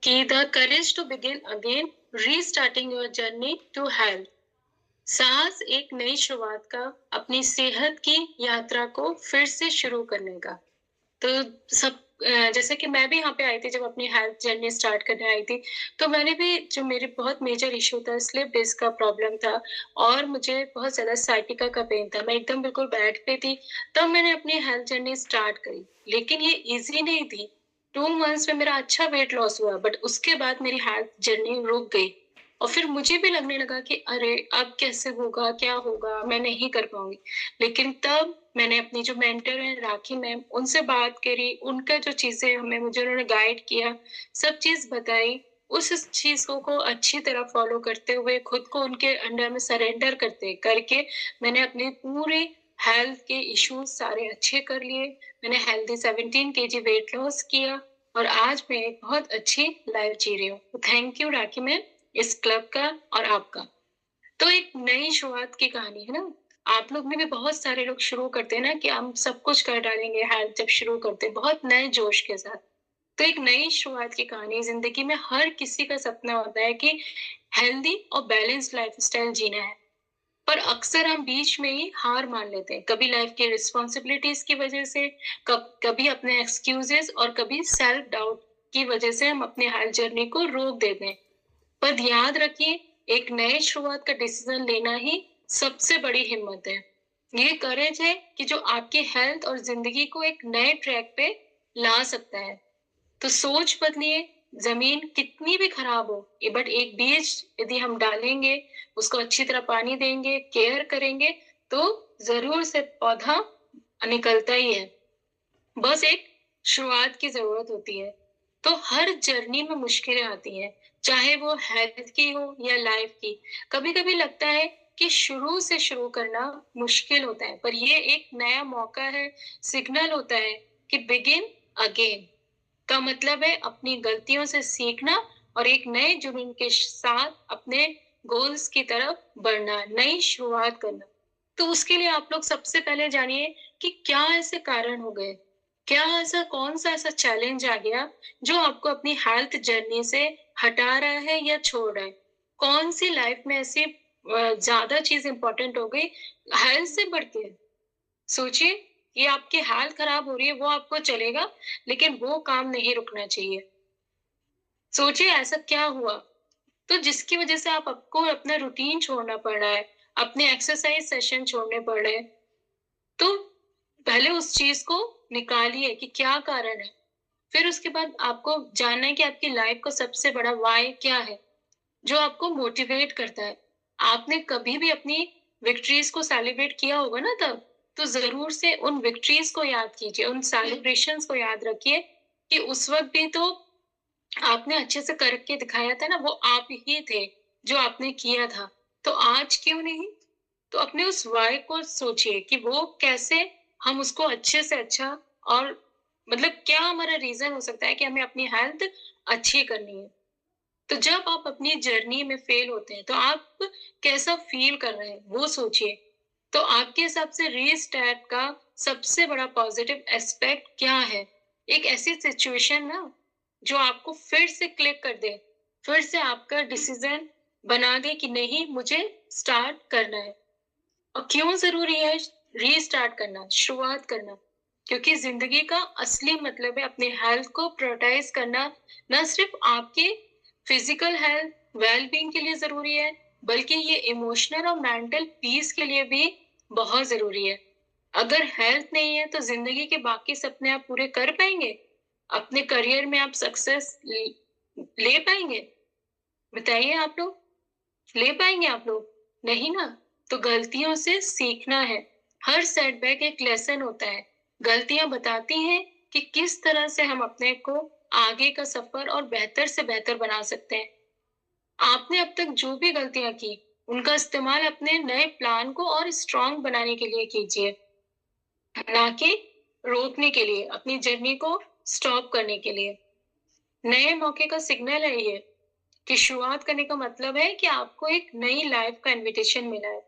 कि the courage to begin again, restarting your journey to health. साहस एक नई शुरुआत का, अपनी सेहत की यात्रा को फिर से शुरू करने का। तो सब जैसे कि मैं भी यहाँ पे आई थी जब अपनी हेल्थ जर्नी स्टार्ट करने आई थी, तो मैंने भी जो मेरे बहुत मेजर इश्यू था, स्लिप डिस्क का प्रॉब्लम था और मुझे बहुत ज़्यादा साइटिका का पेन था। मैं एकदम बिल्कुल बेड पे थी, तब मैंने अपनी हेल्थ जर्नी स्टार्ट करी। लेकिन ये ईज़ी नहीं थी। 2 मंथ्स में मेरा अच्छा वेट लॉस हुआ, बट उसके बाद मेरी हेल्थ जर्नी रुक गई और फिर मुझे भी लगने लगा कि अरे! अब कैसे होगा, क्या होगा? मैं नहीं कर पाऊँगी। लेकिन तब मैंने अपनी जो मेंटर हैं राखी मैम, उनसे बात करी, उनका जो चीज़ें हमें मुझे उन्होंने गाइड किया, सब चीज़ बताई। उस चीज़ों को अच्छी तरह फ़ॉलो करते हुए, खुद को उनके अंडर में सरेंडर करके मैंने अपने पूरे हेल्थ के इश्यूज़ सारे अच्छे कर लिए। मैंने हेल्दी 17 केजी वेट लॉस किया और आज मैं एक बहुत अच्छी लाइफ़ जी रही हूँ। तो थैंक यू राखी मैम, इस क्लब का और आपका। तो एक नई शुरुआत की कहानी है ना? आप लोग में भी बहुत सारे लोग शुरू करते हैं ना कि हम सब कुछ कर डालेंगे हेल्थ जब शुरू करते हैं, बहुत नए जोश के साथ। तो एक नई शुरुआत की कहानी ज़िंदगी में हर किसी का सपना होता है कि हेल्दी और बैलेंस्ड लाइफ़स्टाइल जीना है। पर अक्सर हम बीच में ही हार मान लेते हैं। कभी लाइफ़ की रिस्पॉन्सिबिलिटीज़ की वज़ह से, कभी अपने एक्सक्यूज़ेज़ और कभी सेल्फ डाउट की वज़ह से हम अपनी हेल्थ जर्नी को रोक देते हैं। पर याद रखिए, एक नए शुरुआत का डिसीजन लेना ही सबसे बड़ी हिम्मत है। ये करेज है कि जो आपकी हेल्थ और जिंदगी को एक नए ट्रैक पे ला सकता है। तो सोच बदलिए, जमीन कितनी भी खराब हो, बट एक बीज यदि हम डालेंगे, उसको अच्छी तरह पानी देंगे, केयर करेंगे, तो जरूर से पौधा निकलता ही है। बस एक शुरुआत की ज़रूरत होती है। तो हर जर्नी में मुश्किलें आती हैं, चाहे वो हेल्थ की हो या लाइफ की। कभी-कभी लगता है कि शुरू से शुरू करना मुश्किल होता है, पर ये एक नया मौका है, सिग्नल होता है कि बिगिन अगेन का मतलब है अपनी गलतियों से सीखना और एक नए जुनून के साथ अपने गोल्स की तरफ बढ़ना, नई शुरुआत करना। तो उसके लिए आप लोग सबसे पहले जानिए कि क्या ऐसे कारण हो गए? क्या ऐसा कौन-सा ऐसा चैलेंज आ गया जो आपको अपनी हेल्थ जर्नी से हटा रहा है या छोड़ रहा है? कौन-सी लाइफ में ऐसी ज़्यादा चीज़ इम्पोर्टेंट हो गई हेल्थ से बढ़ के? सोचिए, ये आपकी हेल्थ खराब हो रही है वो आपको चलेगा, लेकिन वो काम नहीं रुकना चाहिए। सोचिए ऐसा क्या हुआ? तो जिसकी वजह से आप आपको अपना रूटीन छोड़ना पड़ रहा है, अपने एक्सरसाइज सेशन छोड़ने पड़ रहे हैं। तो पहले उस चीज़ को निकालिए कि क्या कारण है। फिर उसके बाद आपको जानना है कि आपकी लाइफ का सबसे बड़ा व्हाय क्या है, जो आपको मोटिवेट करता है। आपने कभी भी अपनी विक्ट्रीज़ को सेलिब्रेट किया होगा ना तब, तो ज़रूर से उन विक्ट्रीज़ को याद कीजिए, उन सेलिब्रेशंस को याद रखिए कि उस वक़्त भी तो आपने अच्छे से करके दिखाया था ना, वो आप ही थे, जो आपने किया था। तो आज क्यों नहीं? तो अपने उस व्हाय को सोचिए कि वो कैसे हम उसको अच्छे से अच्छा और मतलब क्या हमारा रीज़न हो सकता है कि हमें अपनी हेल्थ अच्छी करनी है। तो जब आप अपनी जर्नी में फेल होते हैं, तो आप कैसा फ़ील कर रहे हैं, वो सोचिए। तो आपके हिसाब से रीस्टार्ट का सबसे बड़ा पॉज़िटिव एस्पेक्ट क्या है? एक ऐसी सिचुएशन ना, जो आपको फिर से क्लिक कर दे, फिर से आपका डिसीज़न बना दे कि नहीं मुझे स्टार्ट करना है। और क्यों ज़रूरी है रीस्टार्ट करना, शुरुआत करना? क्योंकि ज़िंदगी का असली मतलब है अपनी हेल्थ को प्रायोरिटाइज़ करना, ना सिर्फ़ आपके फिज़िकल हेल्थ, वेल-बीइंग के लिए ज़रूरी है, बल्कि ये इमोशनल और मेंटल पीस के लिए भी बहुत ज़रूरी है। अगर हेल्थ नहीं है, तो ज़िंदगी के बाकी सपने आप पूरे कर पाएँगे? अपने करियर में आप सक्सेस ले पाएँगे? बताइए आप लोग? ले पाएँगे आप लोग? नहीं ना। तो गलतियों से सीखना है। हर सेटबैक एक लेसन होता है। गलतियाँ बताती हैं कि किस तरह से हम अपने को आगे का सफ़र और बेहतर से बेहतर बना सकते हैं। आपने अब तक जो भी गलतियाँ की, उनका इस्तेमाल अपने नए प्लान को और स्ट्रॉन्ग बनाने के लिए कीजिए, ना कि रोकने के लिए, अपनी जर्नी को स्टॉप करने के लिए। नए मौके का सिग्नल है ये। कि शुरुआत करने का मतलब है कि आपको एक नई लाइफ का इनविटेशन मिला है।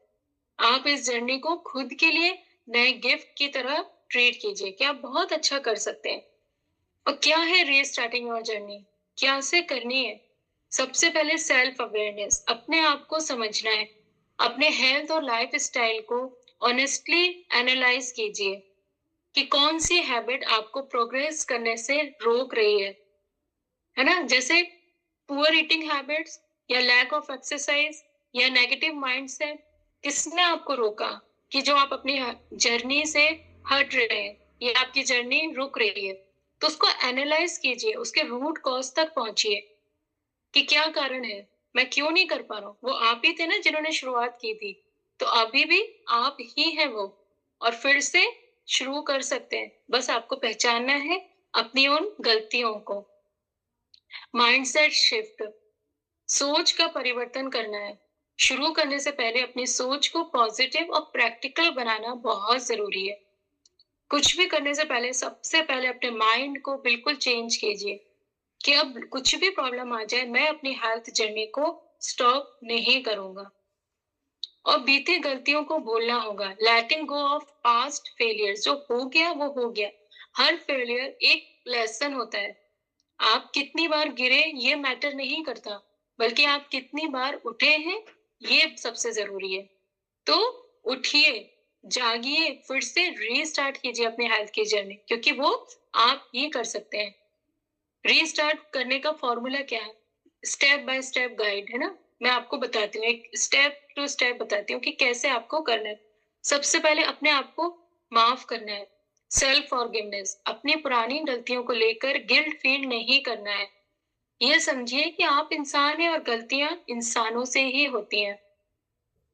आप इस जर्नी को खुद के लिए नए गिफ्ट की तरह ट्रीट कीजिए कि आप बहुत अच्छा कर सकते हैं। और क्या है रीस्टार्टिंग योर जर्नी? कैसे करनी है? सबसे पहले सेल्फ अवेयरनेस, अपने आप को समझना है। अपने हेल्थ और लाइफस्टाइल को ऑनेस्टली एनालाइज कीजिए कि कौन सी हैबिट आपको प्रोग्रेस करने से रोक रही है ना? जैसे पुअर ईटिंग हैबिट्स या लैक ऑफ एक्सरसाइज या नेगेटिव माइंडसेट, किसने आपको रोका कि जो आप अपनी जर्नी से हट रहे हैं या आपकी जर्नी रुक रही है? तो उसको एनालाइज कीजिए, उसके रूट कॉज तक पहुंचिए कि क्या कारण है, मैं क्यों नहीं कर पा रहा हूँ। वो आप ही थे ना जिन्होंने शुरुआत की थी, तो अभी भी आप ही हैं वो, और फिर से शुरू कर सकते हैं। बस आपको पहचानना है अपनी उन गलतियों को। माइंडसेट शिफ्ट, सोच का परिवर्तन करना है। शुरू करने से पहले अपनी सोच को पॉजिटिव और प्रैक्टिकल बनाना बहुत जरूरी है। कुछ भी करने से पहले सबसे पहले अपने माइंड को बिल्कुल चेंज कीजिए कि अब कुछ भी प्रॉब्लम आ जाए, मैं अपनी हेल्थ जर्नी को स्टॉप नहीं करूंगा। और बीती गलतियों को भूलना होगा, लेटिंग गो ऑफ पास्ट फेलियर्स। जो हो गया वो हो गया। हर फेलियर एक लेसन होता है। आप कितनी बार गिरे ये मैटर नहीं करता, बल्कि आप कितनी बार उठे हैं ये सबसे जरूरी है। तो उठिए, जागिए, फिर से रीस्टार्ट कीजिए अपनी हेल्थ की जर्नी, क्योंकि वो आप ही कर सकते हैं। रीस्टार्ट करने का फॉर्मूला क्या है? स्टेप बाय स्टेप गाइड है ना। मैं आपको बताती हूँ, एक स्टेप टू स्टेप बताती हूँ कि कैसे आपको करना है। सबसे पहले अपने आप को माफ करना है। सेल्फ फॉरगिवनेस, अपनी पुरानी गलतियों को लेकर गिल्ट फील नहीं करना है। ये समझिए कि आप इंसान हैं और गलतियां इंसानों से ही होती हैं,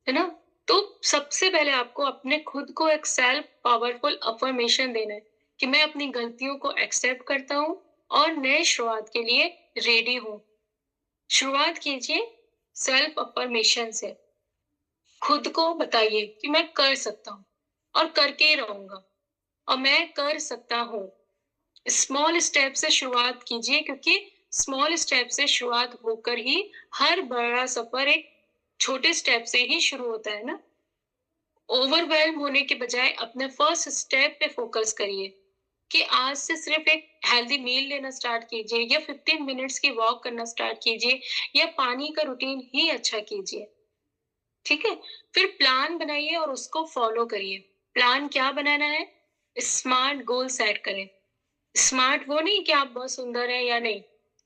है ना? तो सबसे पहले आपको अपने खुद को एक सेल्फ पावरफुल अफर्मेशन देना है कि मैं अपनी गलतियों को एक्सेप्ट करता हूँ और नए शुरुआत के लिए रेडी हूँ। शुरुआत कीजिए सेल्फ अफर्मेशन से। खुद को बताइए कि मैं कर सकता हूँ और करके ही रहूंगा, और मैं कर सकता हूँ। स्मॉल स्टेप से शुरुआत कीजिए, क्योंकि स्मॉल स्टेप से शुरुआत होकर ही हर बड़ा सफर एक छोटे स्टेप से ही शुरू होता है ना। ओवरवेल्म होने के बजाय अपने फर्स्ट स्टेप पे फोकस करिए कि आज से सिर्फ एक हेल्दी मील लेना स्टार्ट कीजिए, या 15 मिनट्स की वॉक करना स्टार्ट कीजिए, या पानी का रूटीन ही अच्छा कीजिए। ठीक है? फिर प्लान बनाइए और उसको फॉलो करिए। प्लान क्या बनाना है? स्मार्ट गोल सेट करें। स्मार्ट वो नहीं कि आप बहुत सुंदर हैं या नहीं।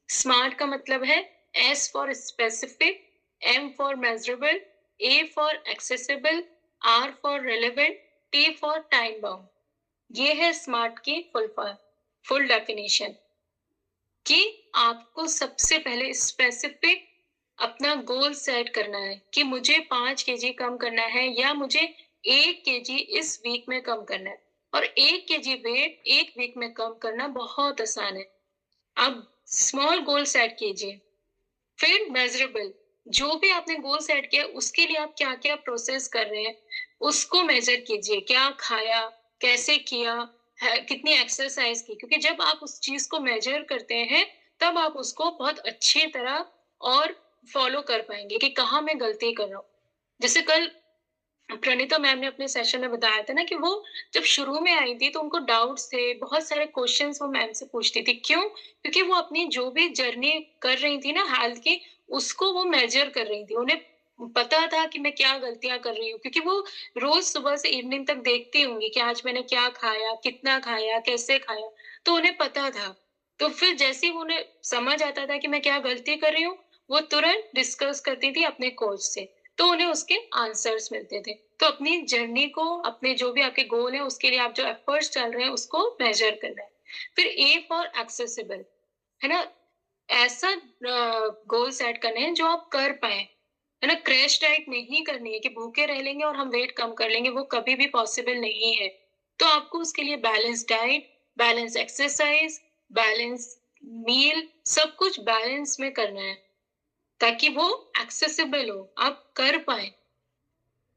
स्मार्ट का मतलब है S for specific, M for measurable, A for accessible, R for relevant, T for time bound. ये है स्मार्ट की फुल डेफिनेशन, कि आपको सबसे पहले स्पेसिफिक अपना गोल सेट करना है कि मुझे 5 kg कम करना है, या मुझे 1 kg इस वीक में कम करना है। और 1 kg वेट 1 वीक में कम करना बहुत आसान है। अब स्मॉल गोल सेट कीजिए। फिर मेजरेबल, जो भी आपने गोल सेट किया उसके लिए आप क्या क्या प्रोसेस कर रहे हैं उसको मेजर कीजिए। क्या खाया, कैसे किया है, कितनी एक्सरसाइज की, क्योंकि जब आप उस चीज को मेजर करते हैं तब आप उसको बहुत अच्छी तरह और फॉलो कर पाएंगे कि कहाँ मैं गलती कर रहा हूँ। जैसे कल प्रणीता मैम ने अपने सेशन में बताया था ना कि वो जब शुरू में आई थी तो उनको डाउट्स थे, बहुत सारे क्वेश्चंस वो मैम से पूछती थी। क्यों? क्योंकि वो अपनी जो भी जर्नी कर रही थी ना हेल्थ की, उसको वो मेजर कर रही थी। उन्हें पता था कि मैं क्या गलतियां कर रही हूँ, क्योंकि वो रोज सुबह से इवनिंग तक देखती होंगी कि आज मैंने क्या खाया, कितना खाया, कैसे खाया। तो उन्हें पता था। तो फिर जैसे ही उन्हें समझ आता था कि मैं क्या गलती कर रही हूँ, वो तुरंत डिस्कस करती थी अपने कोच से, तो उन्हें उसके आंसर्स मिलते थे। तो अपनी जर्नी को, अपने जो भी आपके गोल है उसके लिए आप जो एफर्ट्स चल रहे हैं उसको मेजर करना है। फिर ए फॉर एक्सेसिबल, है ना। ऐसा गोल सेट करने हैं जो आप कर पाए, है ना। क्रैश डाइट नहीं करनी है कि भूखे रह लेंगे और हम वेट कम कर लेंगे, वो कभी भी पॉसिबल नहीं है। तो आपको उसके लिए balance diet, balance exercise, balance meal, सब कुछ बैलेंस में करना है ताकि वो एक्सेसिबल हो, आप कर पाए।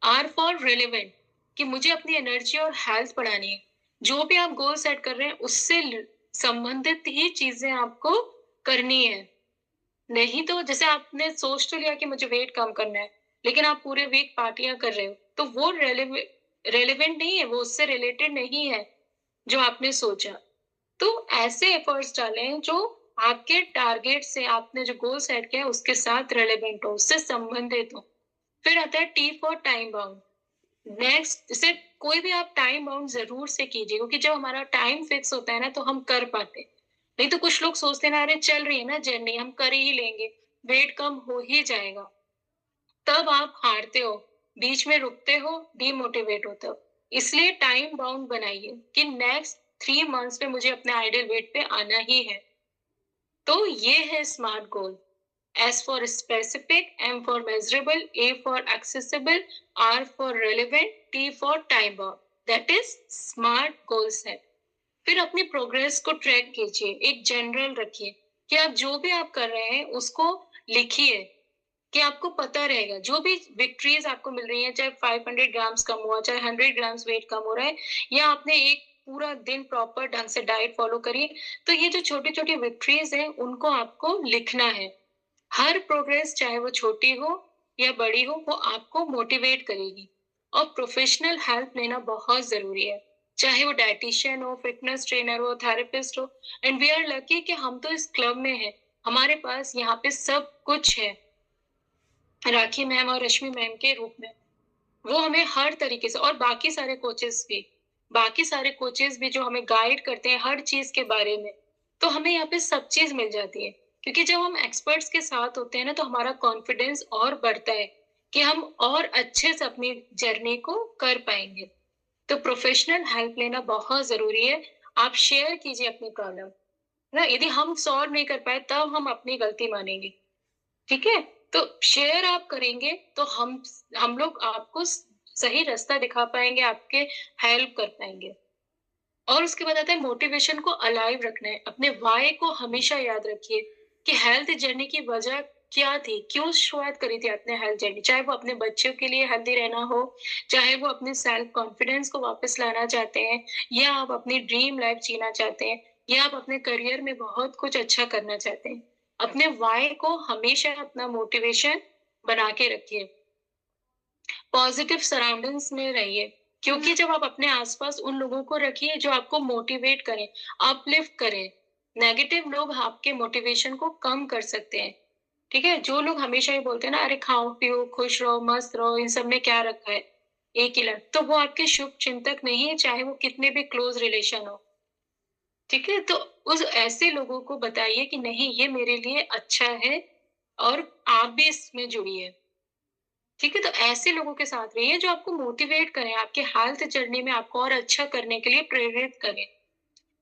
आर फॉर रेलेवेंट, कि मुझे अपनी एनर्जी और हेल्थ बढ़ानी है। जो भी आप गोल सेट कर रहे हैं उससे संबंधित ही चीजें आपको करनी है। नहीं तो जैसे आपने सोच तो लिया कि मुझे वेट कम करना है, लेकिन आप पूरे वीक पार्टियां कर रहे हो, तो वो रेलेवेंट नहीं है, वो उससे रिलेटेड नहीं है जो आपने सोचा। तो ऐसे एफर्ट्स डालें जो आपके टारगेट से आपने जो गोल सेट किया है उसके साथ रिलेवेंट हो, उससे संबंधित हो। फिर आता है T for time bound. Next सिर्फ कोई भी आप टाइम बाउंड ज़रूर से कीजिए, क्योंकि जब हमारा टाइम फिक्स होता है ना तो हम कर पाते हैं। नहीं तो कुछ लोग सोचते हैं ना, अरे चल रही है ना जर्नी, हम कर ही लेंगे, वेट कम हो ही जाएगा। तब आप हारते हो, बीच में रुकते हो, डीमोटिवेट होते हो। इसलिए टाइम बाउंड बनाइए कि नेक्स्ट 3 मंथ्स में मुझे अपने आइडियल वेट पे आना ही है। तो ये है smart goal. S for specific, M for measurable, A for accessible, R for relevant, T for time bound. That is smart goal set. फिर अपनी प्रोग्रेस को ट्रैक कीजिए, एक जनरल रखिए कि आप जो भी आप कर रहे हैं उसको लिखिए, कि आपको पता रहेगा जो भी विक्ट्रीज आपको मिल रही हैं, चाहे 500 ग्राम्स कम हुआ, चाहे 100 ग्राम्स वेट कम हो रहा है, या आपने एक पूरा दिन प्रॉपर ढंग से डाइट फॉलो करी, तो ये जो छोटी छोटी विक्ट्रीज हैं उनको आपको लिखना है। हर प्रोग्रेस चाहे वो छोटी हो या बड़ी हो, वो आपको मोटिवेट करेगी। और प्रोफेशनल हेल्प लेना बहुत जरूरी है, चाहे वो डाइटिशियन हो, फिटनेस ट्रेनर हो, थेरेपिस्ट हो। एंड वी आर लकी कि हम तो इस क्लब में हैं, हमारे पास यहाँ पे सब कुछ है, राखी मैम और रश्मि मैम के रूप में। वो हमें हर तरीके से, और बाकी सारे कोचेस भी जो हमें गाइड करते हैं हर चीज के बारे में, तो हमें यहाँ पे सब चीज मिल जाती है। क्योंकि जब हम एक्सपर्ट्स के साथ होते हैं ना तो हमारा कॉन्फिडेंस और बढ़ता है कि हम और अच्छे से अपनी जर्नी को कर पाएंगे। तो प्रोफेशनल हेल्प लेना बहुत जरूरी है। आप शेयर कीजिए अपनी प्रॉब्लम ना, यदि हम सॉल्व नहीं कर पाए तब हम अपनी गलती मानेंगे, ठीक है? तो शेयर आप करेंगे तो हम लोग आपको सही रास्ता दिखा पाएंगे, आपके हेल्प कर पाएंगे। और उसके बाद आता है मोटिवेशन को अलाइव रखना है। अपने वाई को हमेशा याद रखिए कि हेल्थ जर्नी की वजह क्या थी, क्यों शुरुआत करी थी आपने हेल्थ जर्नी। चाहे वो अपने बच्चों के लिए हेल्दी रहना हो, चाहे वो अपने सेल्फ कॉन्फिडेंस को वापस लाना चाहते हैं, या आप अपनी ड्रीम लाइफ जीना चाहते हैं, या आप अपने करियर में बहुत कुछ अच्छा करना चाहते हैं। अपने वाई को हमेशा अपना मोटिवेशन बना के रखिए। पॉजिटिव सराउंडिंग्स में रहिए, क्योंकि जब आप अपने आसपास उन लोगों को रखिए जो आपको मोटिवेट करें, अपलिफ्ट करें। नेगेटिव लोग आपके मोटिवेशन को कम कर सकते हैं, ठीक है? जो लोग हमेशा ही बोलते हैं ना, अरे खाओ पियो खुश रहो मस्त रहो, इन सब में क्या रखा है, एक ही लट, तो वो आपके शुभ चिंतक नहीं है, चाहे वो कितने भी क्लोज रिलेशन हो, ठीक है? तो उस ऐसे लोगों को बताइए कि नहीं, ये मेरे लिए अच्छा है और आप भी इसमें जुड़िए। ठीक है? तो ऐसे लोगों के साथ रहिए जो आपको मोटिवेट करें, आपके हेल्थ जर्नी में आपको और अच्छा करने के लिए प्रेरित करें।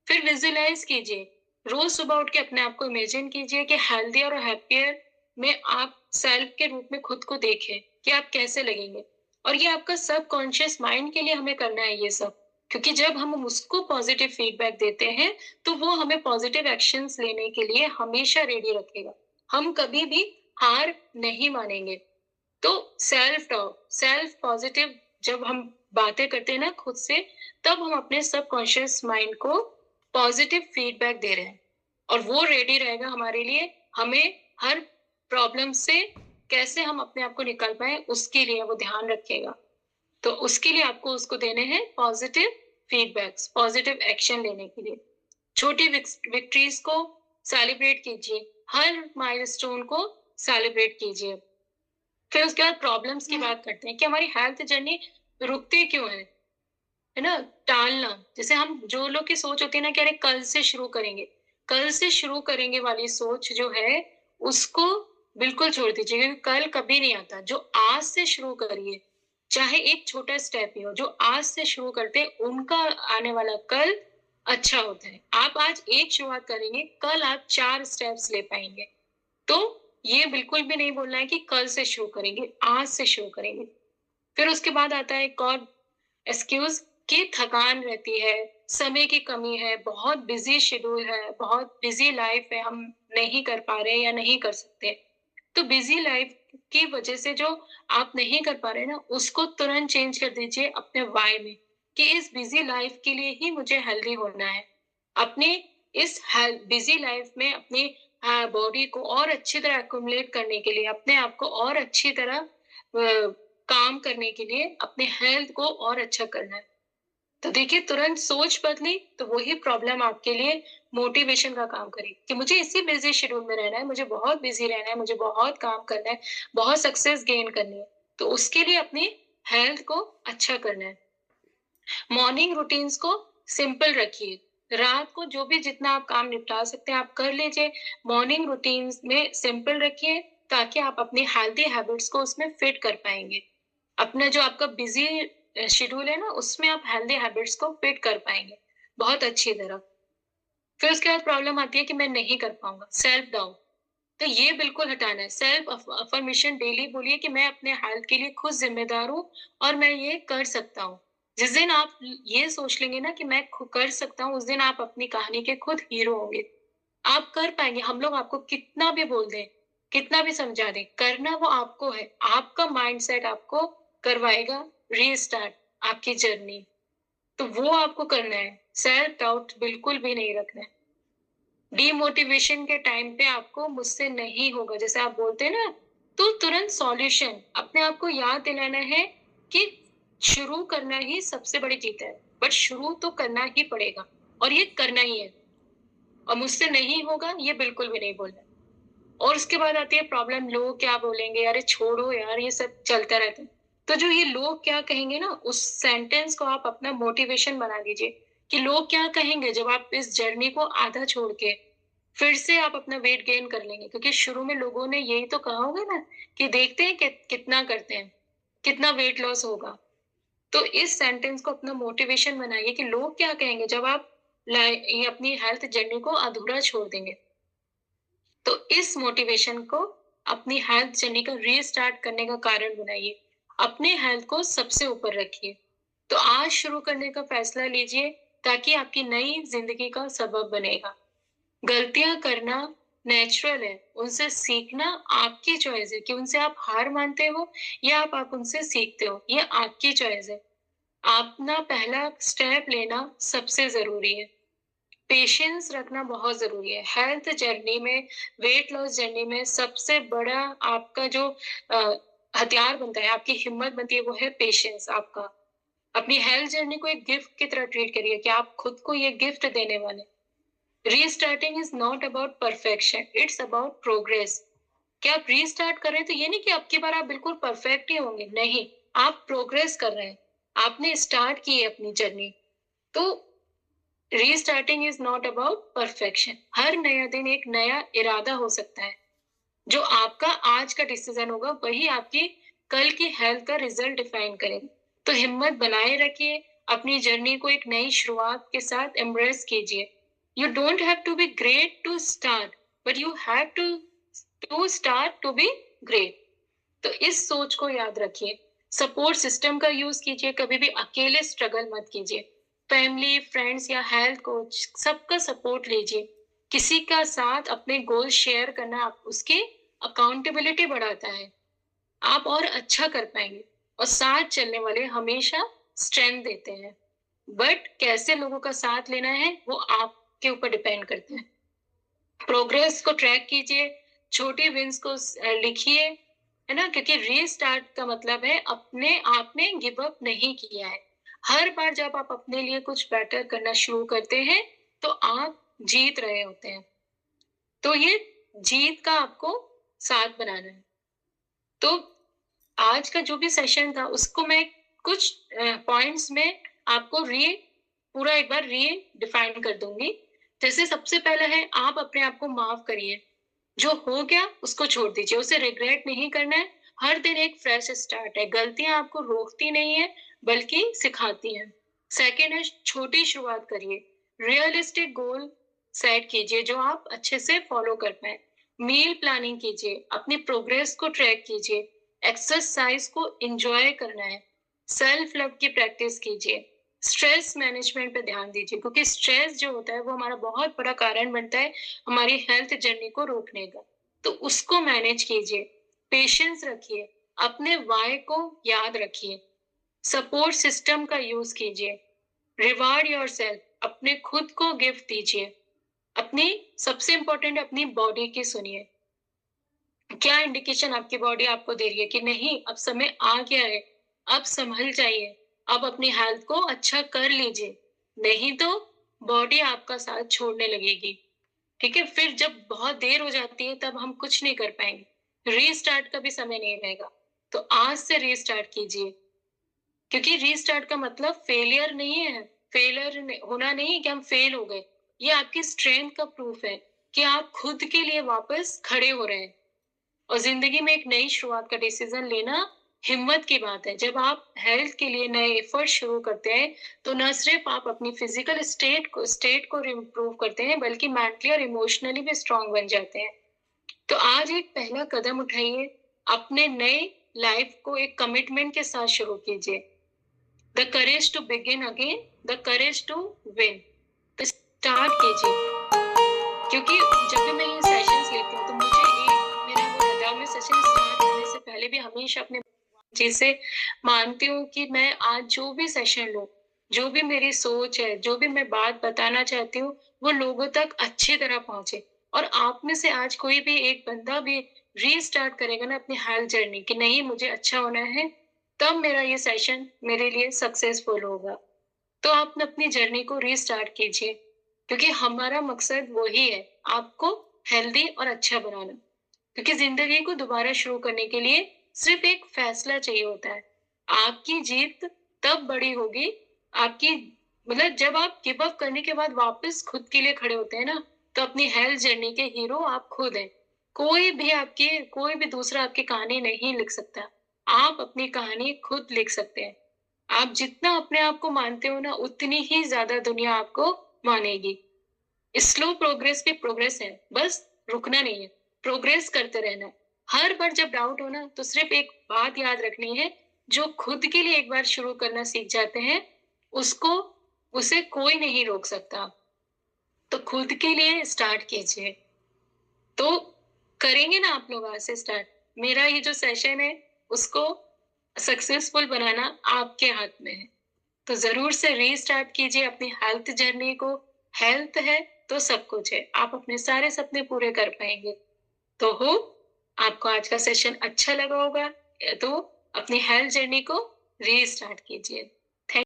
फिर विजुअलाइज कीजिए, रोज सुबह उठ के अपने आप को इमेजिन कीजिए कि हेल्दी और हैप्पियर में आप सेल्फ के रूप में खुद को देखें कि आप कैसे लगेंगे। और ये आपका सबकॉन्शियस माइंड के लिए हमें करना है ये सब, क्योंकि जब हम उसको पॉजिटिव फीडबैक देते हैं तो वो हमें पॉजिटिव एक्शंस लेने के लिए हमेशा रेडी रखेगा। हम कभी भी हार नहीं मानेंगे। तो सेल्फ टॉक, सेल्फ पॉजिटिव जब हम बातें करते हैं ना खुद से, तब हम अपने सबकॉन्शियस माइंड को पॉजिटिव फीडबैक दे रहे हैं, और वो रेडी रहेगा हमारे लिए, हमें हर प्रॉब्लम से कैसे हम अपने आप को निकाल पाए उसके लिए वो ध्यान रखेगा। तो उसके लिए आपको उसको देने हैं पॉजिटिव फीडबैक्स, पॉजिटिव एक्शन लेने के लिए। छोटी विक्ट्रीज को सेलिब्रेट कीजिए, हर माइलस्टोन को सेलिब्रेट कीजिए। फिर उसके बाद प्रॉब्लम्स की बात करते हैं कि हमारी हेल्थ जर्नी रुकती क्यों है ना? टालना, जैसे हम जो लोग की सोच होती है ना कि अरे कल से शुरू करेंगे वाली सोच जो है, उसको बिल्कुल छोड़ दीजिए, क्योंकि कल कभी नहीं आता। जो आज से शुरू करिए, चाहे एक छोटा स्टेप ही हो, जो आज से शुरू करते हैं उनका आने वाला कल अच्छा होता है। आप आज एक शुरुआत करेंगे, कल आप 4 स्टेप्स ले पाएंगे। तो ये बिल्कुल भी नहीं बोलना है कि कल से शुरू करेंगे, आज से शुरू करेंगे। फिर उसके बाद आता है एक और एक्सक्यूज कि थकान रहती है, समय की कमी है, बहुत बिजी शेड्यूल है, बहुत बिजी लाइफ है, हम नहीं कर पा रहे या नहीं कर सकते। तो बिजी लाइफ की वजह से जो आप नहीं कर पा रहे ना, उसको तुरंत चेंज कर दीजिए अपने वाई में, कि इस बिजी लाइफ के लिए ही मुझे हेल्दी होना है। अपने इस बिजी लाइफ में अपनी बॉडी को और अच्छी तरह अकोमोडेट करने के लिए, अपने आप को और अच्छी तरह काम करने के लिए, अपने हेल्थ को और अच्छा करना है। तो देखिए तुरंत सोच बदली तो वही प्रॉब्लम आपके लिए मोटिवेशन का काम करेगी कि मुझे इसी बिजी शेड्यूल में रहना है, मुझे बहुत बिजी रहना है, मुझे बहुत काम करना है, बहुत सक्सेस गेन करनी है। तो उसके लिए अपनी हेल्थ को अच्छा करना है। मॉर्निंग रूटीन्स को सिंपल रखिए। रात को जो भी जितना आप काम निपटा सकते हैं आप कर लीजिए। मॉर्निंग रूटीन्स में सिंपल रखिए ताकि आप अपनी हेल्थी हैबिट्स को उसमें फिट कर पाएँगे। अपना जो आपका बिज़ी शेड्यूल है ना उसमें आप हेल्दी हैबिट्स को फिट कर पाएँगे, बहुत अच्छी तरह। फिर उसके बाद प्रॉब्लम आती है कि मैं नहीं कर पाऊँगा, सेल्फ डाउट। तो ये बिल्कुल हटाना है। सेल्फ अफ़र्मेशन डेली बोलिए कि मैं अपने हेल्थ के लिए खुद ज़िम्मेदार हूँ और मैं ये कर सकता हूँ। जिस दिन आप ये सोच लेंगे ना कि मैं कर सकता हूँ, उस दिन आप अपनी कहानी के खुद हीरो होंगे। आप कर पाएँगे, हम लोग आपको कितना भी बोल दें, कितना भी समझा दें, करना वो आपको है। आपका माइंडसेट आपको करवाएगा रीस्टार्ट आपकी जर्नी। तो वो आपको करना है। सेल्फ डाउट बिल्कुल भी नहीं रखना है। डीमोटिवेशन के टाइम पे आपको मुझसे नहीं होगा, जैसे आप बोलते हैं ना, तो तुरंत सॉल्यूशन अपने आप को याद दिलाना है कि शुरू करना ही सबसे बड़ी जीत है। बट शुरू तो करना ही पड़ेगा और ये करना ही है और मुझसे नहीं होगा ये बिल्कुल भी नहीं बोलना। और उसके बाद आती है प्रॉब्लम, लोग क्या बोलेंगे, अरे छोड़ो यार ये सब चलता रहता है। तो जो ये लोग क्या कहेंगे ना उस सेंटेंस को आप अपना मोटिवेशन बना लीजिए कि लोग क्या कहेंगे जब आप इस जर्नी को आधा छोड़ के फिर से आप अपना वेट गेन कर लेंगे, क्योंकि शुरू में लोगों ने यही तो कहा होगा ना कि देखते हैं कितना करते हैं, कितना वेट लॉस होगा। तो इस सेंटेंस को अपना मोटिवेशन बनाइए कि लोग क्या कहेंगे जब आप ये अपनी हेल्थ जर्नी को अधूरा छोड़ देंगे। तो इस मोटिवेशन को अपनी हेल्थ जर्नी का रीस्टार्ट करने का कारण बनाइए। अपने हेल्थ को सबसे ऊपर रखिए। तो आज शुरू करने का फैसला लीजिए ताकि आपकी नई जिंदगी का सबब बनेगा। गलतियां करना नेचुरल है, उनसे सीखना आपकी चॉइस है कि उनसे आप हार मानते हो या आप उनसे सीखते हो, ये आपकी चॉइस है। अपना पहला स्टेप लेना सबसे जरूरी है। पेशेंस रखना बहुत ज़रूरी है। हेल्थ जर्नी में, वेट लॉस जर्नी में सबसे बड़ा आपका जो अ, हथियार बनता है, आपकी हिम्मत बनती है, वो है पेशेंस आपका। अपनी हेल्थ जर्नी को एक गिफ्ट की तरह ट्रीट करिए कि आप खुद को ये गिफ्ट देने वाले हैं। Restarting is not about perfection, it's about progress. कि आप रीस्टार्ट कर रहे हैं तो ये नहीं कि अब की बार आप बिल्कुल परफेक्ट ही होंगे, नहीं, आप प्रोग्रेस कर रहे हैं। आपने स्टार्ट की है अपनी जर्नी। तो restarting is not about perfection. हर नया दिन एक नया इरादा हो सकता है। जो आपका आज का डिसीजन होगा वही आपकी कल की हेल्थ का रिजल्ट डिफाइन करेगा। तो हिम्मत बनाए रखिए। अपनी जर्नी को एक नई शुरुआत के साथ एम्ब्रेस कीजिए। You don't have to be great to start, but you have to start to be great. तो इस सोच को याद रखिए। सपोर्ट सिस्टम का यूज कीजिए, कभी भी अकेले स्ट्रगल मत कीजिए। फैमिली, फ्रेंड्स या हेल्थ कोच सबका सपोर्ट लीजिए। किसी का साथ अपने गोल शेयर करना आप उसकी अकाउंटेबिलिटी बढ़ाता है। आप और अच्छा कर पाएंगे और साथ चलने वाले हमेशा स्ट्रेंथ देते हैं। बट कैसे लोगों का साथ लेना है वो आपके ऊपर डिपेंड करता है। प्रोग्रेस को ट्रैक कीजिए, छोटी विंस को लिखिए, है ना? क्योंकि रीस्टार्ट का मतलब है अपने आप में गिव अप नहीं किया है। हर बार जब आप अपने लिए कुछ बेटर करना शुरू करते हैं, तो आप जीत रहे होते हैं। तो ये जीत का आपको साथ बनाना है। तो आज का जो भी सेशन था उसको मैं कुछ पॉइंट्स में आपको पूरा एक बार डिफाइन कर दूंगी। जैसे सबसे पहला है, आप अपने आप को माफ करिए। जो हो गया उसको छोड़ दीजिए, उसे रिग्रेट नहीं करना है। हर दिन एक फ्रेश स्टार्ट है। गलतियां आपको रोकती नहीं है बल्कि सिखाती हैं। सेकेंड है, छोटी शुरुआत करिए। रियलिस्टिक गोल सेट कीजिए जो आप अच्छे से फॉलो कर पाए। मील प्लानिंग कीजिए, अपनी प्रोग्रेस को ट्रैक कीजिए। एक्सरसाइज को एंजॉय करना है। सेल्फ लव की प्रैक्टिस कीजिए। स्ट्रेस मैनेजमेंट पे ध्यान दीजिए, क्योंकि स्ट्रेस जो होता है वो हमारा बहुत बड़ा कारण बनता है हमारी हेल्थ जर्नी को रोकने का। तो उसको मैनेज कीजिए। पेशेंस रखिए। अपने वाई को याद रखिए। सपोर्ट सिस्टम का यूज कीजिए। रिवार्ड योरसेल्फ, अपने खुद को गिफ्ट दीजिए। अपनी सबसे इंपॉर्टेंट अपनी बॉडी की सुनिए। क्या इंडिकेशन आपकी बॉडी आपको दे रही है कि नहीं अब समय आ गया है, अब संभल जाइए, अब अपनी हेल्थ को अच्छा कर लीजिए, नहीं तो बॉडी आपका साथ छोड़ने लगेगी। ठीक है? फिर जब बहुत देर हो जाती है तब हम कुछ नहीं कर पाएँगे। रीस्टार्ट का भी समय नहीं रहेगा। तो आज से रीस्टार्ट कीजिए, क्योंकि रीस्टार्ट का मतलब फेलियर नहीं है। फेलियर होना नहीं है कि हम फेल हो गए। ये आपकी स्ट्रेंथ का प्रूफ है कि आप खुद के लिए वापस खड़े हो रहे हैं। और ज़िंदगी में एक नई शुरुआत का डिसीज़न लेना हिम्मत की बात है। जब आप हेल्थ के लिए नए एफर्ट शुरू करते हैं, तो न सिर्फ़ आप अपनी फिज़िकल स्टेट को इम्प्रूव करते हैं, बल्कि मेंटली और इमोशनली भी स्ट्रॉन्ग बन जाते हैं। तो आज एक पहला कदम उठाइए, अपने नए लाइफ़ को एक कमिटमेंट के साथ शुरू कीजिए। The courage to begin again, the courage to win. तो स्टार्ट कीजिए। क्योंकि जब भी मैं ये सेशंस लेती हूँ, तो मुझे एक मेरा वो रहता है, मैं सेशन स्टार्ट करने से पहले भी हमेशा अपने जी से मानती हूँ कि मैं आज जो भी सेशन लूँ, जो भी मेरी सोच है, जो भी मैं बात बताना चाहती हूँ, वो लोगों तक अच्छी तरह पहुँचे। और आप में से आज कोई भी एक बंदा भी रीस्टार्ट करेगा ना अपनी हेल्थ जर्नी कि नहीं मुझे अच्छा होना है, तब मेरा ये सेशन मेरे लिए सक्सेसफुल होगा। तो आप ना अपनी जर्नी को रीस्टार्ट कीजिए, क्योंकि हमारा मकसद वही है, आपको हेल्दी और अच्छा बनाना। क्योंकि ज़िंदगी को दोबारा शुरू करने के लिए सिर्फ़ एक फ़ैसला चाहिए होता है। आपकी जीत तब बड़ी होगी, आपकी मतलब जब आप गिव अप करने के बाद वापस खुद के लिए खड़े होते हैं ना, तो अपनी हेल्थ जर्नी के हीरो आप खुद हैं। कोई भी दूसरा आपकी कहानी नहीं लिख सकता। आप अपनी कहानी खुद लिख सकते हैं। आप जितना अपने आप को मानते हो ना, उतनी ही ज़्यादा दुनिया आपको मानेगी। स्लो प्रोग्रेस भी प्रोग्रेस है, बस रुकना नहीं है, प्रोग्रेस करते रहना है। हर बार जब डाउट हो ना, तो सिर्फ़ एक बात याद रखनी है, जो खुद के लिए एक बार शुरू करना सीख जाते हैं, उसको उसे कोई नहीं रोक सकता। तो खुद के लिए स्टार्ट कीजिए। तो करेंगे ना आप लोग आज से स्टार्ट? मेरा ये जो सेशन है, उसको सक्सेसफुल बनाना आपके हाथ में है। तो ज़रूर से रीस्टार्ट कीजिए अपनी हेल्थ जर्नी को। हेल्थ है तो सब कुछ है। आप अपने सारे सपने पूरे कर पाएँगे। तो होप आपको आज का सेशन अच्छा लगा होगा। तो अपनी हेल्थ जर्नी को रीस्टार्ट कीजिए।